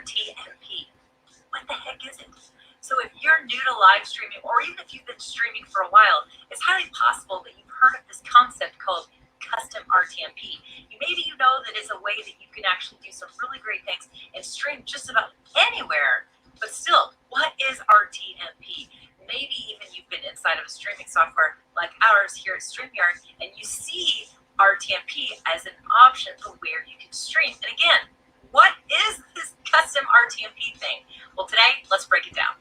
RTMP. What the heck is it? So if you're new to live streaming, or even if you've been streaming for a while, it's highly possible that you've heard of this concept called custom RTMP. Maybe you know that it's a way that you can actually do some really great things and stream just about anywhere. But still, what is RTMP? Maybe even you've been inside of a streaming software like ours here at StreamYard, and you see RTMP as an option for where you can stream. And again, what is this custom RTMP thing? Well, today, let's break it down.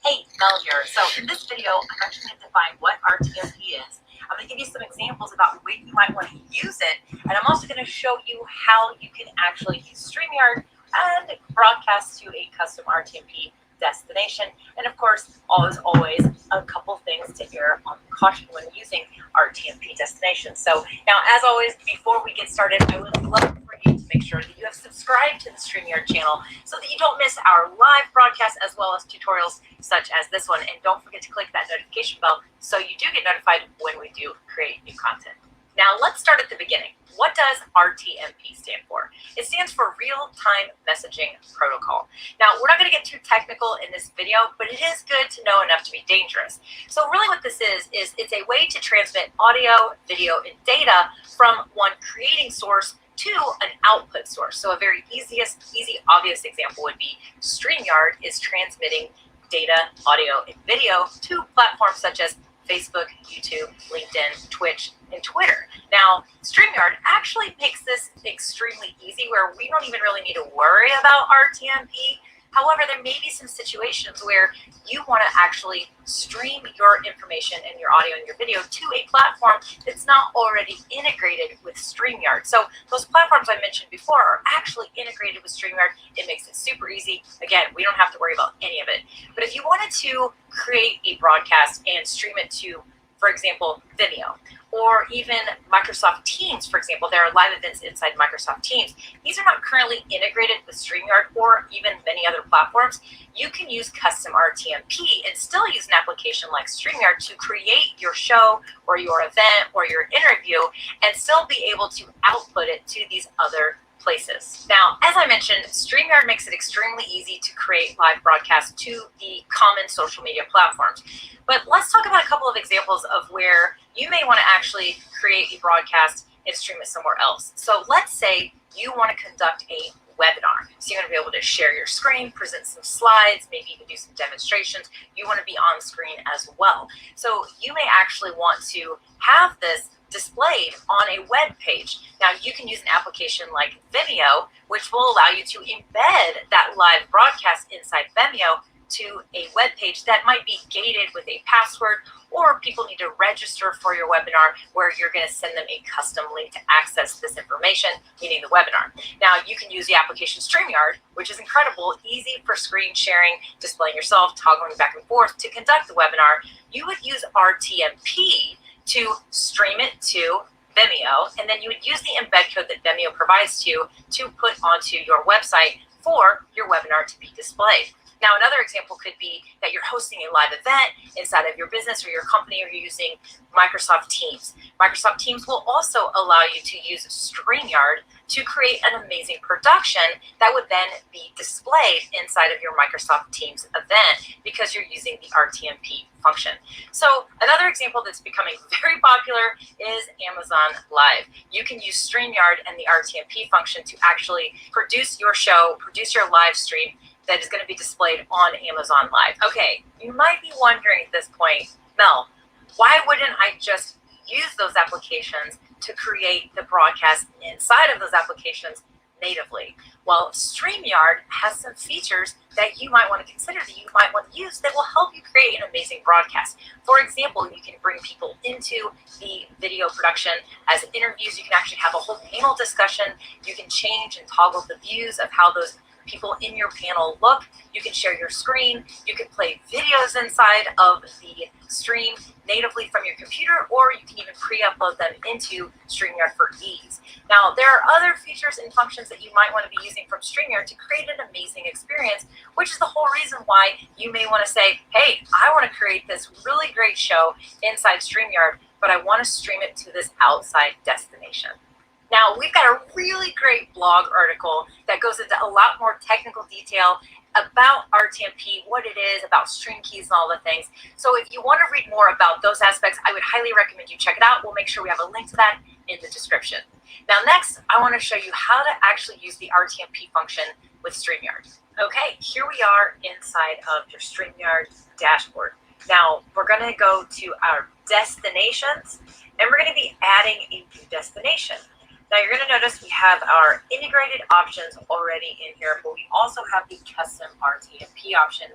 Hey, Mel here. So in this video, I'm actually going to define what RTMP is. I'm going to give you some examples about when you might want to use it, and I'm also going to show you how you can actually use StreamYard and broadcast to a custom RTMP destination. And of course, always a couple things to err on caution when using RTMP destinations. So now, as always, before we get started, I would love for you to make sure that you have subscribed to the StreamYard channel so that you don't miss our live broadcasts as well as tutorials such as this one. And don't forget to click that notification bell so you do get notified when we do create new content. Now, let's start at the beginning. What does RTMP stand for? It stands for Real-Time Messaging Protocol. Now, we're not going to get too technical in this video, but it is good to know enough to be dangerous. So really what this is it's a way to transmit audio, video, and data from one creating source to an output source. So a very easy, obvious example would be StreamYard is transmitting data, audio, and video to platforms such as Facebook, YouTube, LinkedIn, Twitch, and Twitter. Now, StreamYard actually makes this extremely easy where we don't even really need to worry about RTMP. However, there may be some situations where you want to actually stream your information and your audio and your video to a platform that's not already integrated with StreamYard. So those platforms I mentioned before are actually integrated with StreamYard. It makes it super easy. Again, we don't have to worry about any of it. But if you wanted to create a broadcast and stream it to, for example, Vimeo, or even Microsoft Teams, for example, there are live events inside Microsoft Teams. These are not currently integrated with StreamYard or even many other platforms. You can use custom RTMP and still use an application like StreamYard to create your show or your event or your interview and still be able to output it to these other places. Now, as I mentioned, StreamYard makes it extremely easy to create live broadcasts to the common social media platforms. But let's talk about a couple of examples of where you may want to actually create a broadcast and stream it somewhere else. So let's say you want to conduct a webinar. So you're going to be able to share your screen, present some slides, maybe even do some demonstrations. You want to be on screen as well. So you may actually want to have this displayed on a web page. Now, you can use an application like Vimeo, which will allow you to embed that live broadcast inside Vimeo to a web page that might be gated with a password, or people need to register for your webinar where you're going to send them a custom link to access this information, meaning the webinar. Now, you can use the application StreamYard, which is incredible, easy for screen sharing, displaying yourself, toggling back and forth to conduct the webinar. You would use RTMP to stream it to Vimeo, and then you would use the embed code that Vimeo provides to you to put onto your website for your webinar to be displayed. Now, another example could be that you're hosting a live event inside of your business or your company, or you're using Microsoft Teams. Microsoft Teams will also allow you to use StreamYard to create an amazing production that would then be displayed inside of your Microsoft Teams event because you're using the RTMP function. So another example that's becoming very popular is Amazon Live. You can use StreamYard and the RTMP function to actually produce your show, produce your live stream that is going to be displayed on Amazon Live. Okay, you might be wondering at this point, Mel, why wouldn't I just use those applications to create the broadcast inside of those applications natively? Well, StreamYard has some features that you might want to consider, that you might want to use, that will help you create an amazing broadcast. For example, you can bring people into the video production as interviews. You can actually have a whole panel discussion. You can change and toggle the views of how those people in your panel look. You can share your screen. You can play videos inside of the stream natively from your computer, or you can even pre-upload them into StreamYard for ease. Now, there are other features and functions that you might want to be using from StreamYard to create an amazing experience, which is the whole reason why you may want to say, hey, I want to create this really great show inside StreamYard. but I want to stream it to this outside destination. Now, we've got a really great blog article that goes into a lot more technical detail about RTMP, what it is, about stream keys and all the things. So if you want to read more about those aspects, I would highly recommend you check it out. We'll make sure we have a link to that in the description. Now, next, I want to show you how to actually use the RTMP function with StreamYard. Okay, here we are inside of your StreamYard dashboard. Now, we're going to go to our destinations, and we're going to be adding a new destination. Now you're going to notice we have our integrated options already in here, but we also have the custom RTMP option.